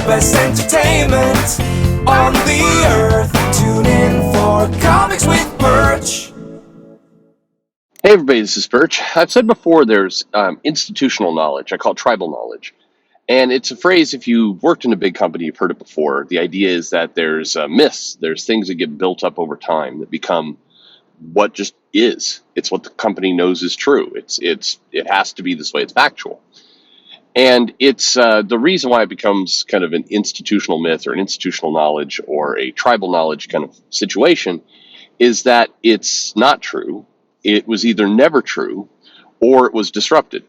best entertainment on the earth. Tune in for Comics with Perch. Hey everybody, this is Perch. I've said before there's institutional knowledge. I call it tribal knowledge. And it's a phrase, if you've worked in a big company, you've heard it before. The idea is that there's myths, there's things that get built up over time that become what just is. It's what the company knows is true. It has to be this way. It's factual. And it's the reason why it becomes kind of an institutional myth or an institutional knowledge or a tribal knowledge kind of situation is that it's not true. It was either never true or it was disrupted.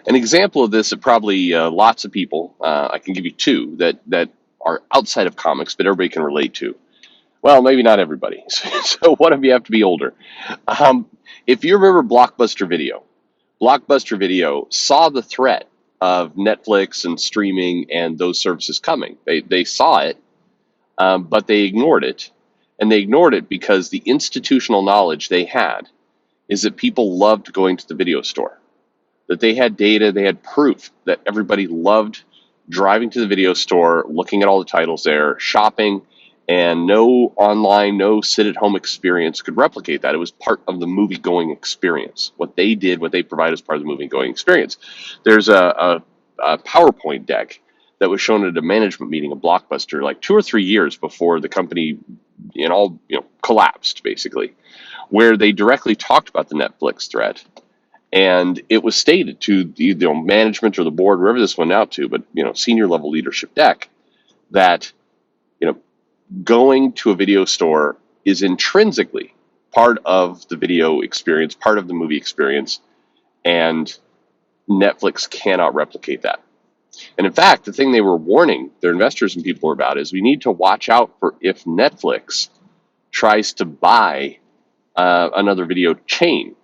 An example of this that probably lots of people, I can give you two that are outside of comics, but everybody can relate to. Well, maybe not everybody. So one of you have to be older. If you remember Blockbuster Video saw the threat of Netflix and streaming and those services coming. They saw it, but they ignored it. And they ignored it because the institutional knowledge they had is that people loved going to the video store, that they had data, they had proof that everybody loved driving to the video store, looking at all the titles there, shopping, and no online, no sit-at-home experience could replicate that. It was part of the movie-going experience. What they did, what they provided as part of the movie-going experience. There's a PowerPoint deck that was shown at a management meeting of Blockbuster like 2 or 3 years before the company collapsed, basically, where they directly talked about the Netflix threat. And it was stated to the management or the board, wherever this went out to, but senior level leadership deck, that going to a video store is intrinsically part of the video experience, part of the movie experience, and Netflix cannot replicate that. And in fact, the thing they were warning their investors and people about is we need to watch out for if Netflix tries to buy another video chain,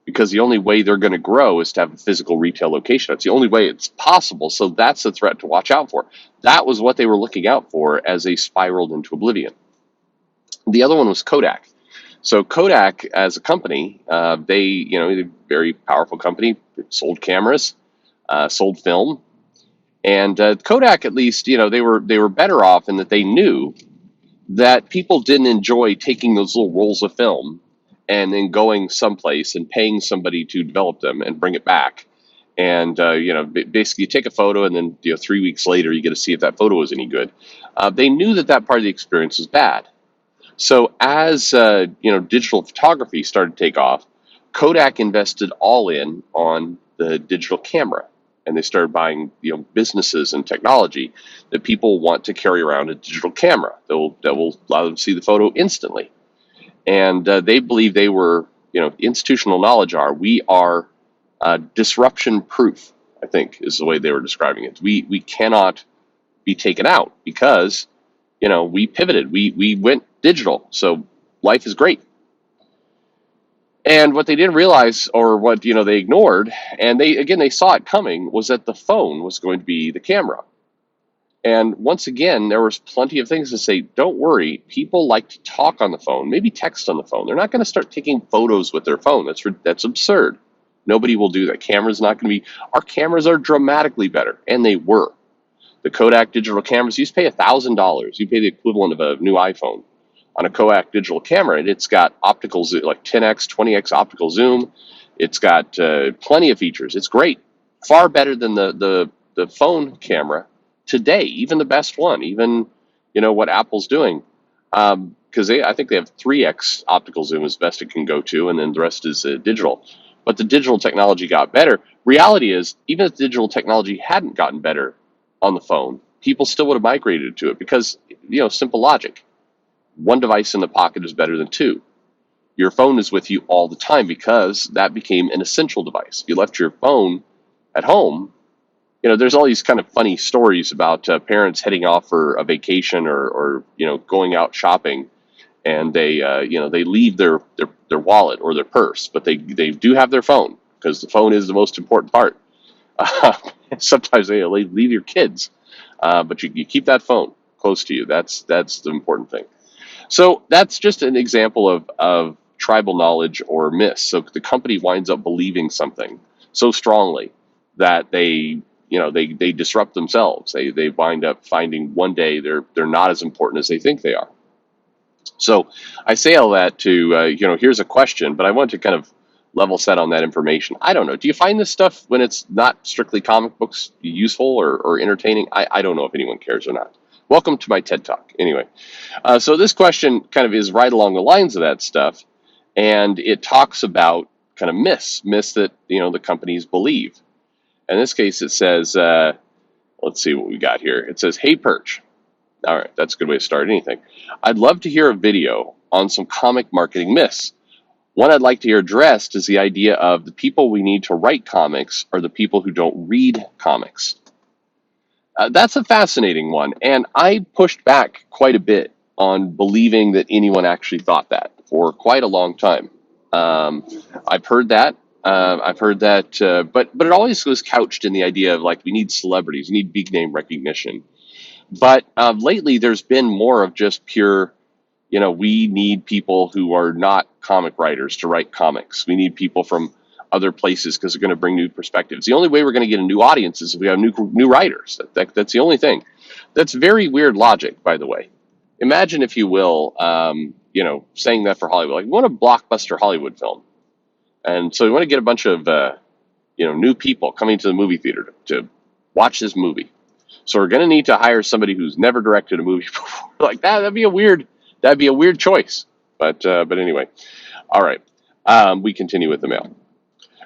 because the only way they're going to grow is to have a physical retail location. That's the only way it's possible. So that's the threat to watch out for. That was what they were looking out for as they spiraled into oblivion. The other one was Kodak. So Kodak, as a company, they, a very powerful company, sold cameras, sold film, and Kodak, at least, they were better off in that they knew that people didn't enjoy taking those little rolls of film and then going someplace and paying somebody to develop them and bring it back. And, basically you take a photo and then 3 weeks later you get to see if that photo was any good. They knew that part of the experience was bad. So as, digital photography started to take off, Kodak invested all in on the digital camera. And they started buying, businesses and technology that people want to carry around a digital camera that will allow them to see the photo instantly. And they believe they were, institutional knowledge we are disruption proof, I think is the way they were describing it. We cannot be taken out because, we pivoted. We went digital. So life is great. And what they didn't realize, or what, they ignored, and they saw it coming, was that the phone was going to be the camera. And once again, there was plenty of things to say, don't worry, people like to talk on the phone, maybe text on the phone. They're not going to start taking photos with their phone. That's absurd. Nobody will do that. Our cameras are dramatically better, and they were. The Kodak digital cameras, you used to pay $1,000. You pay the equivalent of a new iPhone on a Kodak digital camera, and it's got optical zoom, like 10x, 20x optical zoom. It's got plenty of features. It's great. Far better than the phone camera today, even the best one, even what Apple's doing, because I think they have 3x optical zoom is best it can go to, and then the rest is digital. But the digital technology got better. Reality is, even if the digital technology hadn't gotten better on the phone, people still would have migrated to it because simple logic. One device in the pocket is better than two. Your phone is with you all the time because that became an essential device. If you left your phone at home, there's all these kind of funny stories about parents heading off for a vacation or going out shopping, and they leave their wallet or their purse, but they do have their phone because the phone is the most important part. Sometimes they leave your kids, but you keep that phone close to you. That's the important thing. So that's just an example of tribal knowledge or myths. So the company winds up believing something so strongly that they they disrupt themselves. They wind up finding one day they're not as important as they think they are. So I say all that to here's a question, but I want to kind of level set on that information. I don't know. Do you find this stuff when it's not strictly comic books useful or entertaining? I don't know if anyone cares or not. Welcome to my TED Talk. Anyway, so this question kind of is right along the lines of that stuff, and it talks about kind of myths that the companies believe. In this case, it says, let's see what we got here. It says, "Hey Perch." All right, that's a good way to start anything. "I'd love to hear a video on some comic marketing myths. One I'd like to hear addressed is the idea of the people we need to write comics are the people who don't read comics." That's a fascinating one, and I pushed back quite a bit on believing that anyone actually thought that for quite a long time. Um, I've heard that. But it always was couched in the idea of like we need celebrities, we need big name recognition. But lately, there's been more of just pure, we need people who are not comic writers to write comics. We need people from other places because they're going to bring new perspectives. The only way we're going to get a new audience is if we have new writers. That's the only thing. That's very weird logic, by the way. Imagine, if you will, saying that for Hollywood. Like, we want a blockbuster Hollywood film. And so we want to get a bunch of, new people coming to the movie theater to watch this movie. So we're going to need to hire somebody who's never directed a movie before. Like that, that'd be a weird choice. But anyway, all right. We continue with the mail.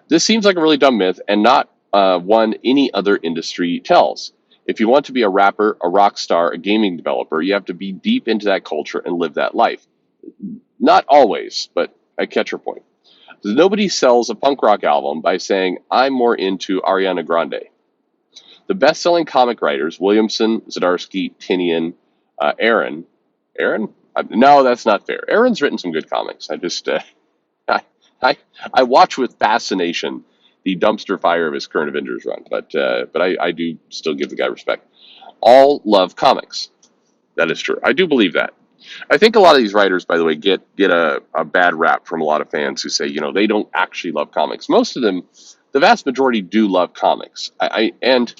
"This seems like a really dumb myth and not one any other industry tells. If you want to be a rapper, a rock star, a gaming developer, you have to be deep into that culture and live that life. Not always, but I catch your point. Nobody sells a punk rock album by saying, 'I'm more into Ariana Grande.' The best-selling comic writers, Williamson, Zdarsky, Tinian, Aaron. Aaron? No, that's not fair. Aaron's written some good comics. I, I, I watch with fascination the dumpster fire of his current Avengers run, but I do still give the guy respect. All love comics. That is true. I do believe that. I think a lot of these writers, by the way, get a bad rap from a lot of fans who say, they don't actually love comics. Most of them, the vast majority, do love comics. And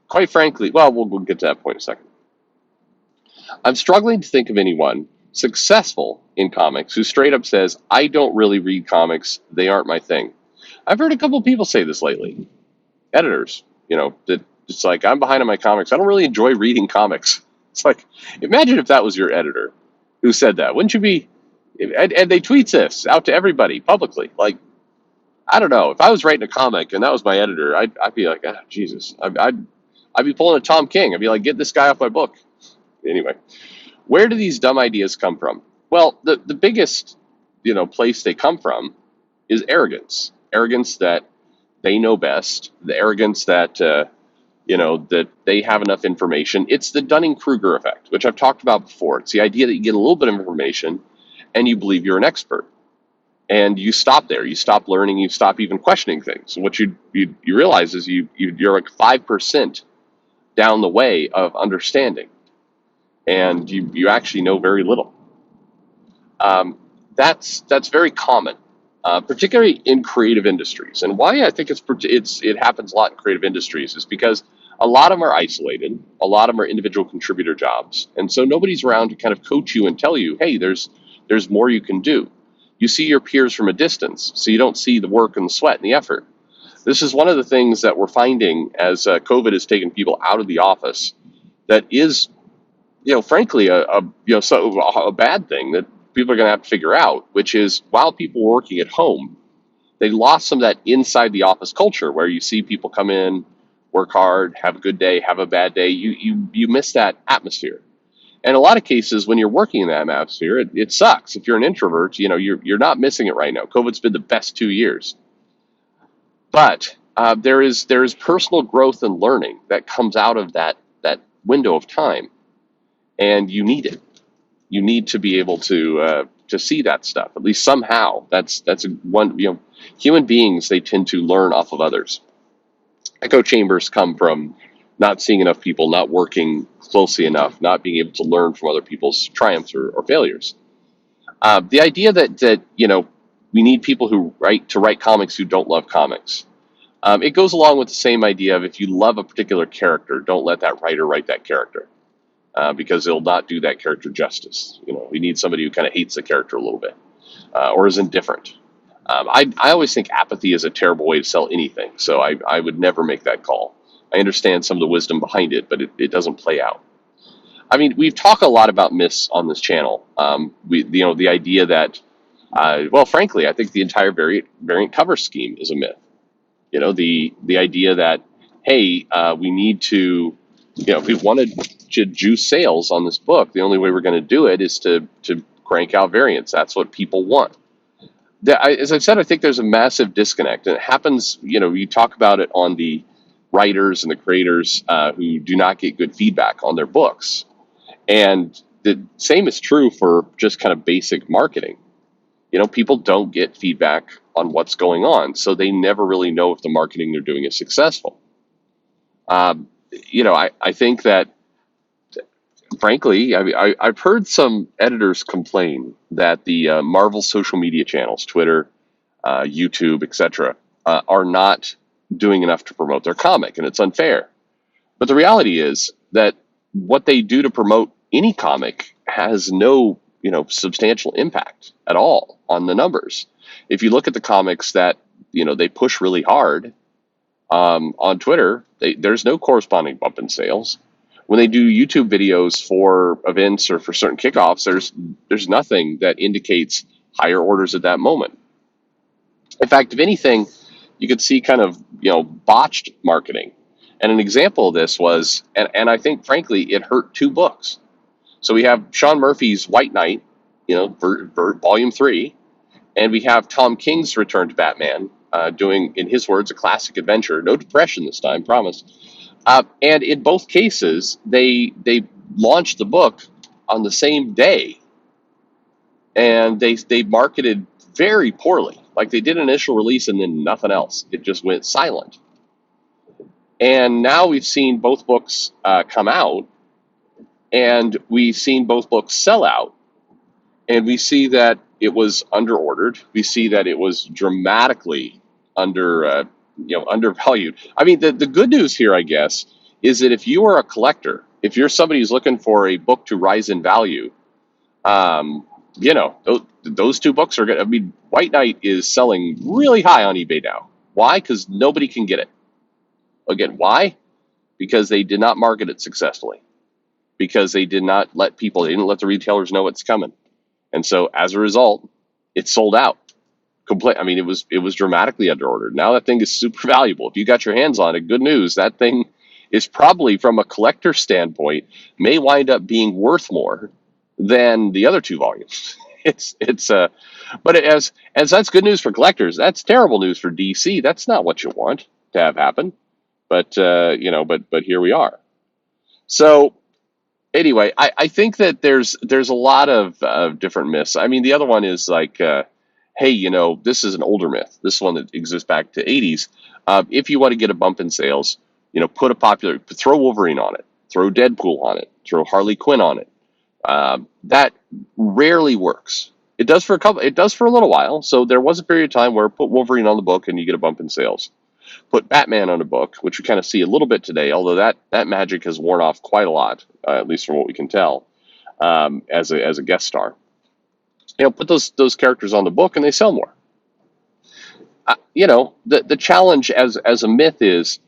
quite frankly, well, we'll get to that point in a second. I'm struggling to think of anyone successful in comics who straight up says, 'I don't really read comics. They aren't my thing.' I've heard a couple of people say this lately. Editors, that it's like, 'I'm behind on my comics. I don't really enjoy reading comics.' It's like, imagine if that was your editor who said that. Wouldn't you be? And they tweet this out to everybody publicly. Like, I don't know. If I was writing a comic and that was my editor, I'd be like, oh, Jesus. I'd be pulling a Tom King. I'd be like, 'Get this guy off my book.' Anyway, where do these dumb ideas come from? Well, the biggest place they come from is arrogance. Arrogance that they know best. The arrogance that that they have enough information. It's the Dunning-Kruger effect, which I've talked about before. It's the idea that you get a little bit of information and you believe you're an expert. And you stop there. You stop learning. You stop even questioning things. And what you realize is you're like 5% down the way of understanding, and you actually know very little. That's very common, particularly in creative industries. And why I think it happens a lot in creative industries is because a lot of them are isolated. A lot of them are individual contributor jobs, and so nobody's around to kind of coach you and tell you, "Hey, there's more you can do." You see your peers from a distance, so you don't see the work and the sweat and the effort. This is one of the things that we're finding as COVID has taken people out of the office. That is, frankly, a bad thing that people are going to have to figure out. Which is, while people were working at home, they lost some of that inside the office culture where you see people come in, work hard, have a good day, have a bad day. You miss that atmosphere. And in a lot of cases, when you're working in that atmosphere, it sucks. If you're an introvert, you're not missing it right now. COVID's been the best 2 years. But there is personal growth and learning that comes out of that window of time, and you need it. You need to be able to see that stuff at least somehow. That's one. Human beings, they tend to learn off of others. Echo chambers come from not seeing enough people, not working closely enough, not being able to learn from other people's triumphs or failures. The idea that we need people who write comics who don't love comics. It goes along with the same idea of if you love a particular character, don't let that writer write that character because it'll not do that character justice. We need somebody who kind of hates the character a little bit or is indifferent. I always think apathy is a terrible way to sell anything, so I would never make that call. I understand some of the wisdom behind it, but it doesn't play out. I mean, we've talked a lot about myths on this channel. The idea that, well, frankly, I think the entire variant cover scheme is a myth. The idea that, hey, we need to, if we wanted to juice sales on this book, the only way we're going to do it is to crank out variants. That's what people want. As I've said, I think there's a massive disconnect, and it happens. You talk about it on the writers and the creators who do not get good feedback on their books, and the same is true for just kind of basic marketing. People don't get feedback on what's going on, so they never really know if the marketing they're doing is successful. I think that, frankly, I've heard some editors complain that the Marvel social media channels, Twitter, YouTube, etc., are not doing enough to promote their comic, and it's unfair. But the reality is that what they do to promote any comic has no, substantial impact at all on the numbers. If you look at the comics that, they push really hard on Twitter, there's no corresponding bump in sales. When they do YouTube videos for events or for certain kickoffs, there's nothing that indicates higher orders at that moment. In fact, if anything, you could see kind of, botched marketing. And an example of this was, and I think, frankly, it hurt two books. So we have Sean Murphy's White Knight, volume 3, and we have Tom King's return to Batman, doing, in his words, a classic adventure. No depression this time, promise. And in both cases, they launched the book on the same day, and they marketed very poorly. Like, they did an initial release and then nothing else. It just went silent. And now we've seen both books come out, and we've seen both books sell out, and we see that it was underordered. We see that it was dramatically undervalued. I mean, the good news here, I guess, is that if you are a collector, if you're somebody who's looking for a book to rise in value, those two books are good. I mean, White Knight is selling really high on eBay now. Why? Because nobody can get it. Again, why? Because they did not market it successfully. Because they didn't let the retailers know it's coming. And so as a result, it sold out. I mean, it was dramatically underordered. Now that thing is super valuable. If you got your hands on it, good news. That thing is probably, from a collector standpoint, may wind up being worth more than the other two volumes. But as that's good news for collectors, that's terrible news for DC. That's not what you want to have happen. But but here we are. So anyway, I think that there's a lot of different myths. I mean, the other one is like, hey, this is an older myth. This is one that exists back to 80s. If you want to get a bump in sales, throw Wolverine on it, throw Deadpool on it, throw Harley Quinn on it. That rarely works. It does for a little while. So there was a period of time where put Wolverine on the book and you get a bump in sales. Put Batman on a book, which we kind of see a little bit today, although that magic has worn off quite a lot, at least from what we can tell, as a guest star. Put those characters on the book and they sell more. The challenge as a myth is,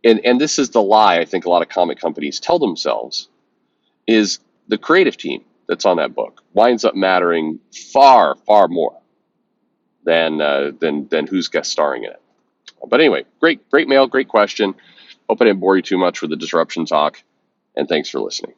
and this is the lie I think a lot of comic companies tell themselves, is the creative team that's on that book winds up mattering far, far more than who's guest starring in it. But anyway, great mail, great question. Hope I didn't bore you too much with the disruption talk, and thanks for listening.